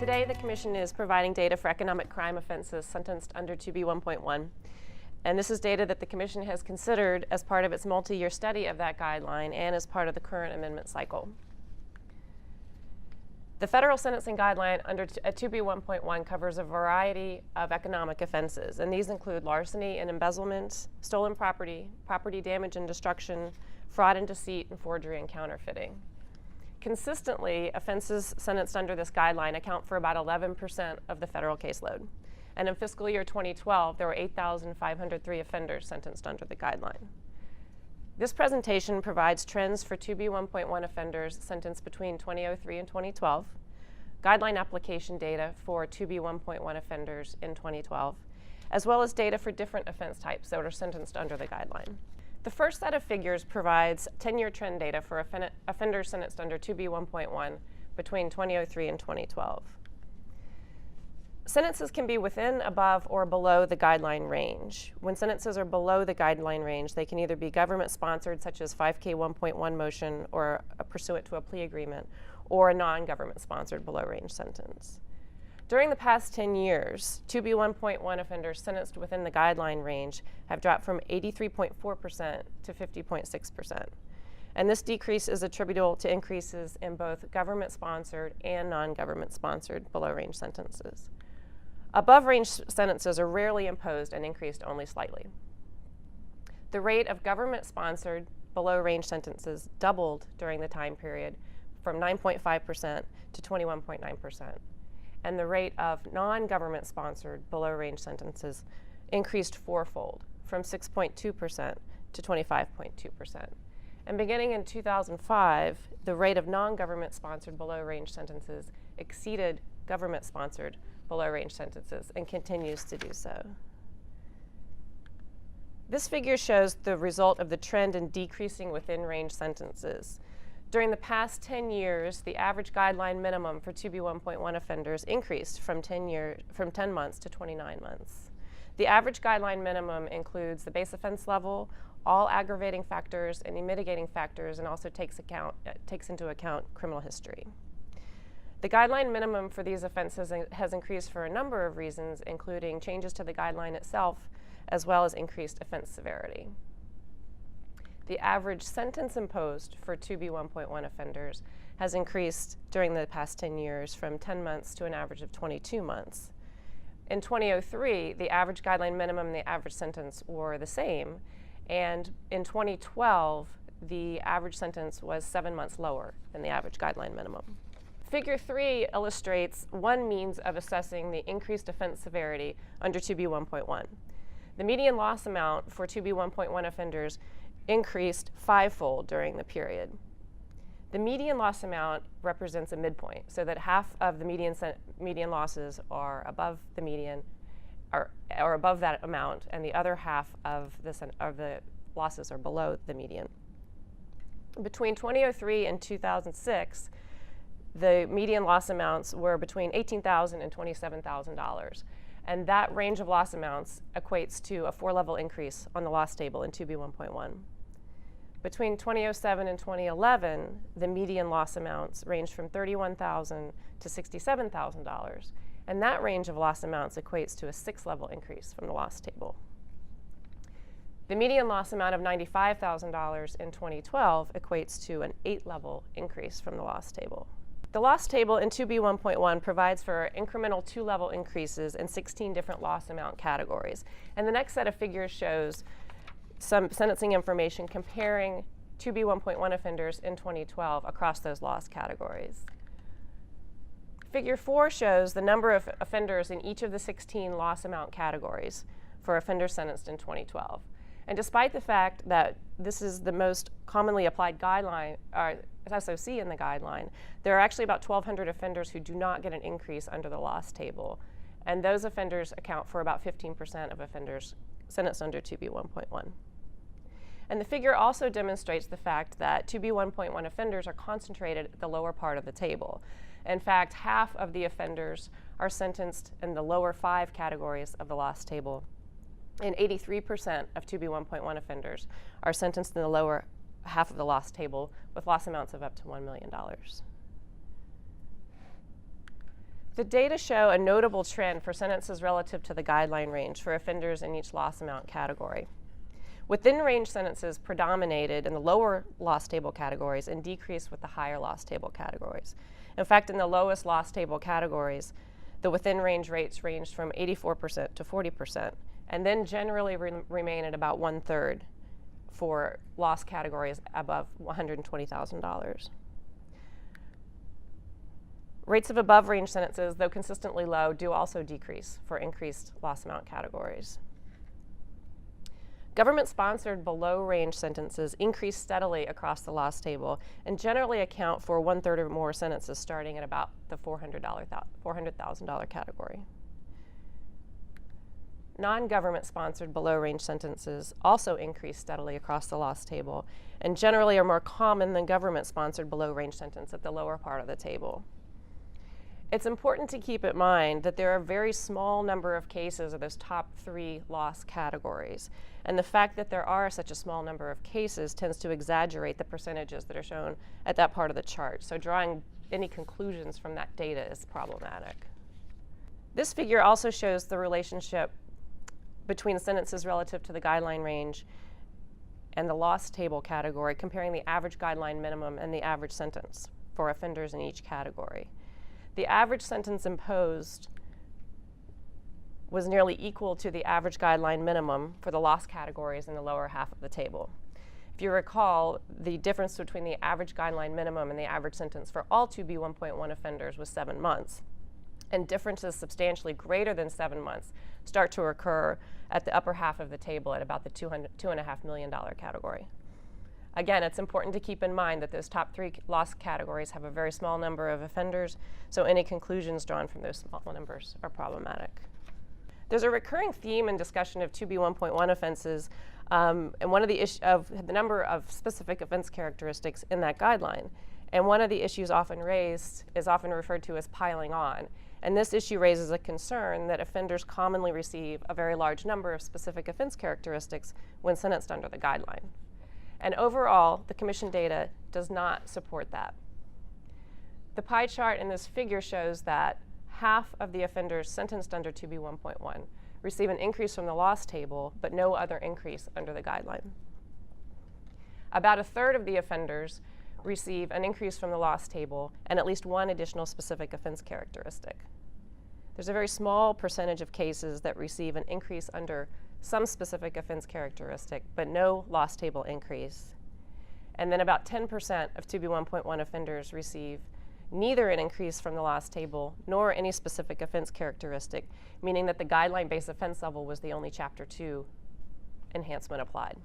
Today, the Commission is providing data for economic crime offenses sentenced under 2B 1.1. And this is data that the Commission has considered as part of its multi-year study of that guideline and as part of the current amendment cycle. The federal sentencing guideline under 2B 1.1 covers a variety of economic offenses, and these include larceny and embezzlement, stolen property, property damage and destruction, fraud and deceit, and forgery and counterfeiting. Consistently, offenses sentenced under this guideline account for about 11% of the federal caseload. And in fiscal year 2012, there were 8,503 offenders sentenced under the guideline. This presentation provides trends for 2B 1.1 offenders sentenced between 2003 and 2012, guideline application data for 2B 1.1 offenders in 2012, as well as data for different offense types that are sentenced under the guideline. The first set of figures provides 10-year trend data for offenders sentenced under 2B 1.1 between 2003 and 2012. Sentences can be within, above, or below the guideline range. When sentences are below the guideline range, they can either be government-sponsored, such as 5K 1.1 motion or pursuant to a plea agreement, or a non-government sponsored below-range sentence. During the past 10 years, 2B 1.1 offenders sentenced within the guideline range have dropped from 83.4% to 50.6%. And this decrease is attributable to increases in both government-sponsored and non-government-sponsored below-range sentences. Above-range sentences are rarely imposed and increased only slightly. The rate of government-sponsored below-range sentences doubled during the time period from 9.5% to 21.9%. And the rate of non-government-sponsored below-range sentences increased fourfold, from 6.2% to 25.2%. And beginning in 2005, the rate of non-government-sponsored below-range sentences exceeded government-sponsored below-range sentences and continues to do so. This figure shows the result of the trend in decreasing within-range sentences. During the past 10 years, the average guideline minimum for 2B 1.1 offenders increased from 10 months to 29 months. The average guideline minimum includes the base offense level, all aggravating factors, any mitigating factors, and also takes into account criminal history. The guideline minimum for these offenses has increased for a number of reasons, including changes to the guideline itself, as well as increased offense severity. The average sentence imposed for 2B 1.1 offenders has increased during the past 10 years from 10 months to an average of 22 months. In 2003, the average guideline minimum and the average sentence were the same, and in 2012, the average sentence was 7 months lower than the average guideline minimum. Figure 3 illustrates one means of assessing the increased offense severity under 2B 1.1. The median loss amount for 2B 1.1 offenders increased fivefold during the period. The median loss amount represents a midpoint, so that half of the median losses are above the median, or above that amount, and the other half of the losses are below the median. Between 2003 and 2006, the median loss amounts were between $18,000 and $27,000. And that range of loss amounts equates to a 4-level increase on the loss table in 2B 1.1. Between 2007 and 2011, the median loss amounts ranged from $31,000 to $67,000. And that range of loss amounts equates to a 6-level increase from the loss table. The median loss amount of $95,000 in 2012 equates to an 8-level increase from the loss table. The loss table in 2B 1.1 provides for incremental 2-level increases in 16 different loss amount categories. And the next set of figures shows some sentencing information comparing 2B 1.1 offenders in 2012 across those loss categories. Figure 4 shows the number of offenders in each of the 16 loss amount categories for offenders sentenced in 2012. And despite the fact that this is the most commonly applied guideline, or SOC in the guideline, there are actually about 1,200 offenders who do not get an increase under the loss table. And those offenders account for about 15% of offenders sentenced under 2B 1.1. And the figure also demonstrates the fact that 2B 1.1 offenders are concentrated at the lower part of the table. In fact, half of the offenders are sentenced in the lower 5 categories of the loss table, and 83% of 2B 1.1 offenders are sentenced in the lower half of the loss table with loss amounts of up to $1 million. The data show a notable trend for sentences relative to the guideline range for offenders in each loss amount category. Within range sentences predominated in the lower loss table categories and decreased with the higher loss table categories. In fact, in the lowest loss table categories, the within range rates ranged from 84% to 40%, and then generally remain at about 1/3 for loss categories above $120,000. Rates of above range sentences, though consistently low, do also decrease for increased loss amount categories. Government-sponsored below-range sentences increase steadily across the loss table and generally account for 1/3 or more sentences starting at about the $400,000 category. Non-government-sponsored below-range sentences also increase steadily across the loss table and generally are more common than government-sponsored below-range sentence at the lower part of the table. It's important to keep in mind that there are a very small number of cases of those top 3 loss categories. And the fact that there are such a small number of cases tends to exaggerate the percentages that are shown at that part of the chart. So drawing any conclusions from that data is problematic. This figure also shows the relationship between sentences relative to the guideline range and the loss table category, comparing the average guideline minimum and the average sentence for offenders in each category. The average sentence imposed was nearly equal to the average guideline minimum for the loss categories in the lower half of the table. If you recall, the difference between the average guideline minimum and the average sentence for all 2B1.1 offenders was 7 months. And differences substantially greater than 7 months start to occur at the upper half of the table at about the $2.5 million category. Again, it's important to keep in mind that those top 3 loss categories have a very small number of offenders, so any conclusions drawn from those small numbers are problematic. There's a recurring theme in discussion of 2B1.1 offenses, and one of the of the number of specific offense characteristics in that guideline. And one of the issues often raised is often referred to as piling on. And this issue raises a concern that offenders commonly receive a very large number of specific offense characteristics when sentenced under the guideline. And overall, the Commission data does not support that. The pie chart in this figure shows that half of the offenders sentenced under 2B1.1 receive an increase from the loss table, but no other increase under the guideline. About 1/3 of the offenders receive an increase from the loss table and at least one additional specific offense characteristic. There's a very small percentage of cases that receive an increase under some specific offense characteristic, but no loss table increase. And then about 10% of 2B1.1 offenders receive neither an increase from the loss table nor any specific offense characteristic, meaning that the guideline-based offense level was the only Chapter 2 enhancement applied.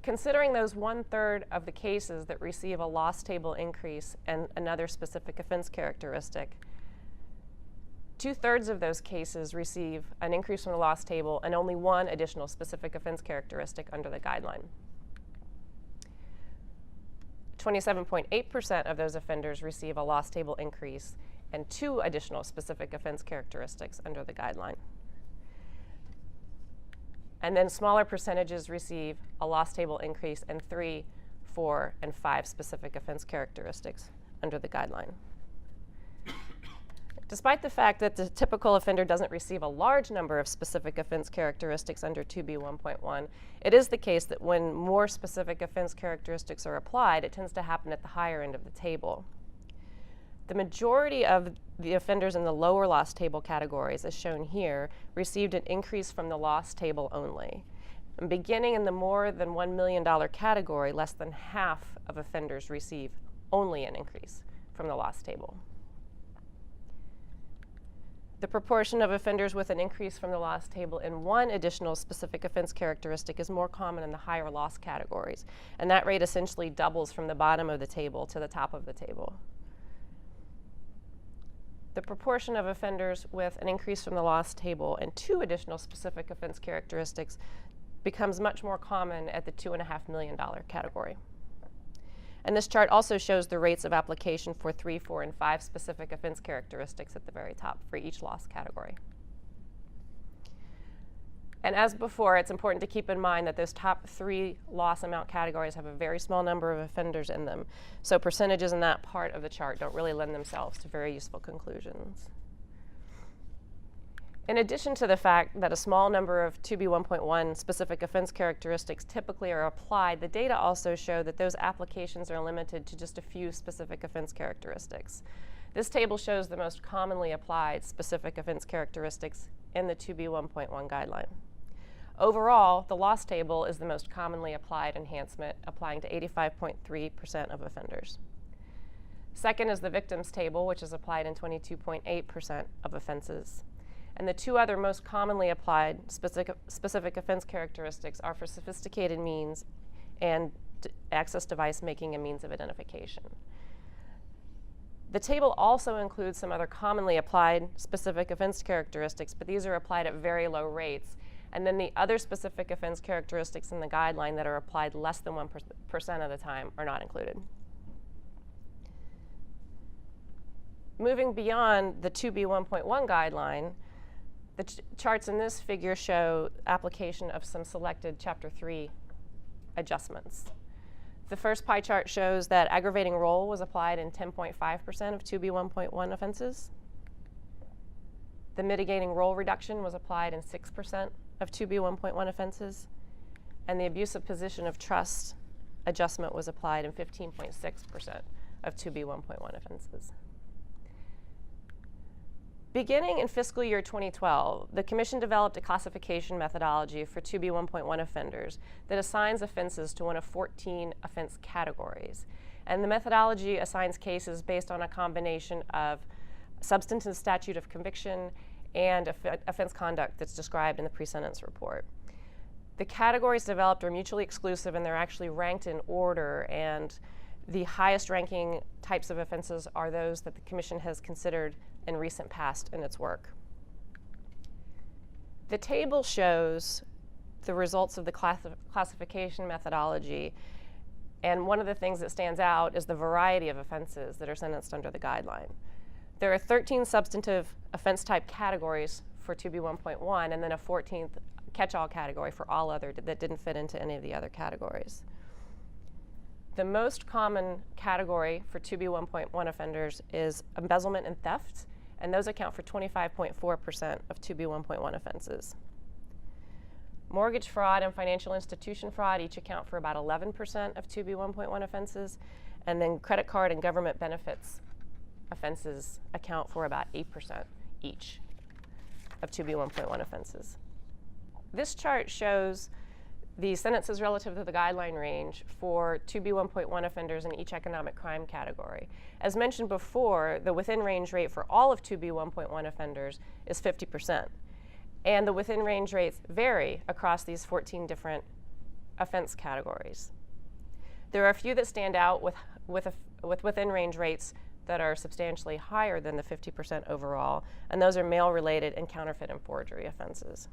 Considering those 1/3 of the cases that receive a loss table increase and another specific offense characteristic, 2/3 of those cases receive an increase from the loss table and only one additional specific offense characteristic under the guideline. 27.8% of those offenders receive a loss table increase and 2 additional specific offense characteristics under the guideline. And then smaller percentages receive a loss table increase and 3, 4, and 5 specific offense characteristics under the guideline. Despite the fact that the typical offender doesn't receive a large number of specific offense characteristics under 2B1.1, it is the case that when more specific offense characteristics are applied, it tends to happen at the higher end of the table. The majority of the offenders in the lower loss table categories, as shown here, received an increase from the loss table only. And beginning in the more than $1 million category, less than half of offenders receive only an increase from the loss table. The proportion of offenders with an increase from the loss table in one additional specific offense characteristic is more common in the higher loss categories, and that rate essentially doubles from the bottom of the table to the top of the table. The proportion of offenders with an increase from the loss table and 2 additional specific offense characteristics becomes much more common at the $2.5 million category. And this chart also shows the rates of application for 3, 4, and 5 specific offense characteristics at the very top for each loss category. And as before, it's important to keep in mind that those top 3 loss amount categories have a very small number of offenders in them. So percentages in that part of the chart don't really lend themselves to very useful conclusions. In addition to the fact that a small number of 2B1.1 specific offense characteristics typically are applied, the data also show that those applications are limited to just a few specific offense characteristics. This table shows the most commonly applied specific offense characteristics in the 2B1.1 guideline. Overall, the loss table is the most commonly applied enhancement, applying to 85.3% of offenders. Second is the victims table, which is applied in 22.8% of offenses. And the 2 other most commonly applied specific offense characteristics are for sophisticated means and access device making a means of identification. The table also includes some other commonly applied specific offense characteristics, but these are applied at very low rates. And then the other specific offense characteristics in the guideline that are applied less than 1% of the time are not included. Moving beyond the 2B1.1 guideline, the charts in this figure show application of some selected Chapter 3 adjustments. The first pie chart shows that aggravating role was applied in 10.5% of 2B1.1 offenses. The mitigating role reduction was applied in 6% of 2B1.1 offenses. And the abusive position of trust adjustment was applied in 15.6% of 2B1.1 offenses. Beginning in fiscal year 2012, the Commission developed a classification methodology for 2B1.1 offenders that assigns offenses to one of 14 offense categories. And the methodology assigns cases based on a combination of substantive statute of conviction and offense conduct that's described in the pre-sentence report. The categories developed are mutually exclusive, and they're actually ranked in order, and the highest ranking types of offenses are those that the Commission has considered in recent past in its work. The table shows the results of the classification methodology, and one of the things that stands out is the variety of offenses that are sentenced under the guideline. There are 13 substantive offense type categories for 2B1.1, and then a 14th catch-all category for all other that didn't fit into any of the other categories. The most common category for 2B1.1 offenders is embezzlement and theft, and those account for 25.4% of 2B1.1 offenses. Mortgage fraud and financial institution fraud each account for about 11% of 2B1.1 offenses, and then credit card and government benefits offenses account for about 8% each of 2B1.1 offenses. This chart shows the sentences relative to the guideline range for 2B1.1 offenders in each economic crime category. As mentioned before, the within range rate for all of 2B1.1 offenders is 50%. And the within range rates vary across these 14 different offense categories. There are a few that stand out with within range rates that are substantially higher than the 50% overall, and those are mail-related and counterfeit and forgery offenses.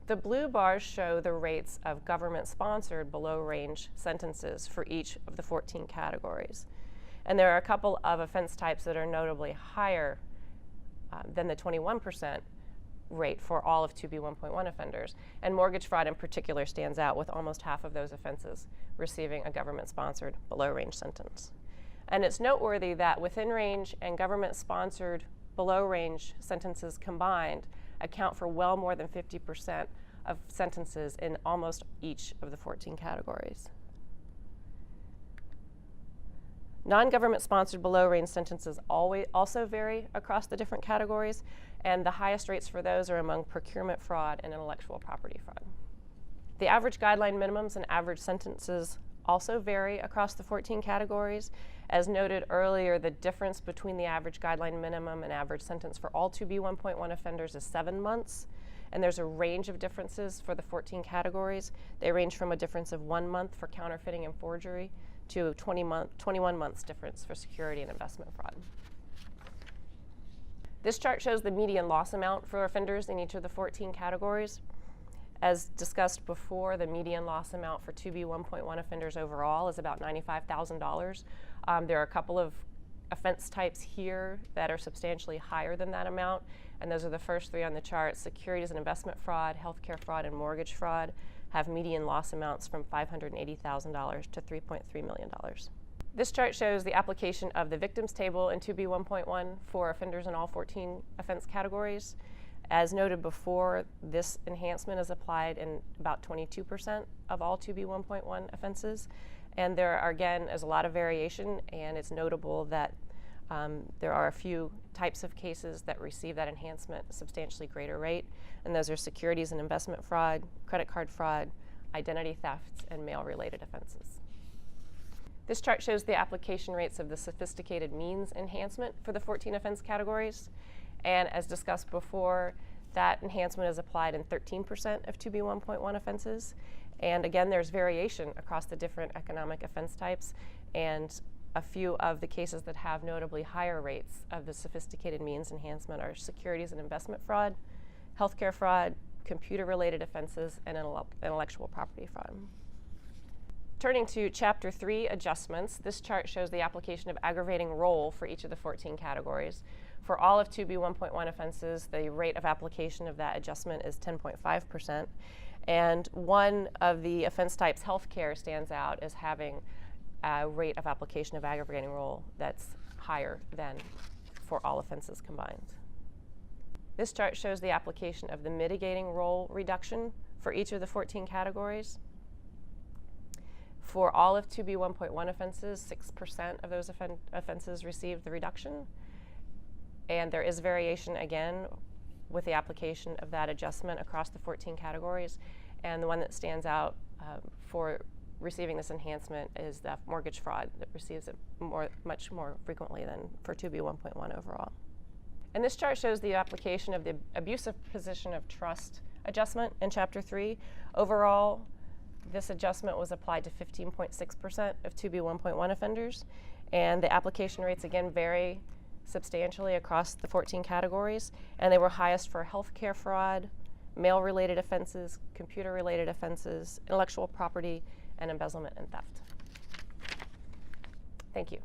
The blue bars show the rates of government-sponsored below-range sentences for each of the 14 categories. And there are a couple of offense types that are notably higher than the 21% rate for all of 2B1.1 offenders. And mortgage fraud in particular stands out, with almost half of those offenses receiving a government-sponsored below-range sentence. And it's noteworthy that within-range and government-sponsored below-range sentences combined account for well more than 50% of sentences in almost each of the 14 categories. Non-government sponsored below-range sentences also vary across the different categories, and the highest rates for those are among procurement fraud and intellectual property fraud. The average guideline minimums and average sentences also vary across the 14 categories. As noted earlier, the difference between the average guideline minimum and average sentence for all 2B1.1 offenders is 7 months, and there's a range of differences for the 14 categories. They range from a difference of 1 month for counterfeiting and forgery to 21 months difference for security and investment fraud. This chart shows the median loss amount for offenders in each of the 14 categories. As discussed before, the median loss amount for 2B1.1 offenders overall is about $95,000. There are a couple of offense types here that are substantially higher than that amount, and those are the first three on the chart. Securities and investment fraud, healthcare fraud, and mortgage fraud have median loss amounts from $580,000 to $3.3 million. This chart shows the application of the victims table in 2B 1.1 for offenders in all 14 offense categories. As noted before, this enhancement is applied in about 22% of all 2B 1.1 offenses. And there are, again, is a lot of variation, and it's notable that there are a few types of cases that receive that enhancement at a substantially greater rate, and those are securities and investment fraud, credit card fraud, identity thefts, and mail-related offenses. This chart shows the application rates of the sophisticated means enhancement for the 14 offense categories. And as discussed before, that enhancement is applied in 13% of 2B 1.1 offenses. And again, there's variation across the different economic offense types, and a few of the cases that have notably higher rates of the sophisticated means enhancement are securities and investment fraud, healthcare fraud, computer-related offenses, and intellectual property fraud. Turning to Chapter 3, adjustments, this chart shows the application of aggravating role for each of the 14 categories. For all of 2B 1.1 offenses, the rate of application of that adjustment is 10.5%. And one of the offense types, healthcare, stands out as having a rate of application of aggravating role that's higher than for all offenses combined. This chart shows the application of the mitigating role reduction for each of the 14 categories. For all of 2B 1.1 offenses, 6% of those offenses received the reduction. And there is variation, again, with the application of that adjustment across the 14 categories. And the one that stands out for receiving this enhancement is the mortgage fraud that receives it much more frequently than for 2B 1.1 overall. And this chart shows the application of the abusive position of trust adjustment in Chapter 3. Overall, this adjustment was applied to 15.6% of 2B 1.1 offenders. And the application rates, again, vary substantially across the 14 categories, and they were highest for healthcare fraud, mail-related offenses, computer-related offenses, intellectual property, and embezzlement and theft. Thank you.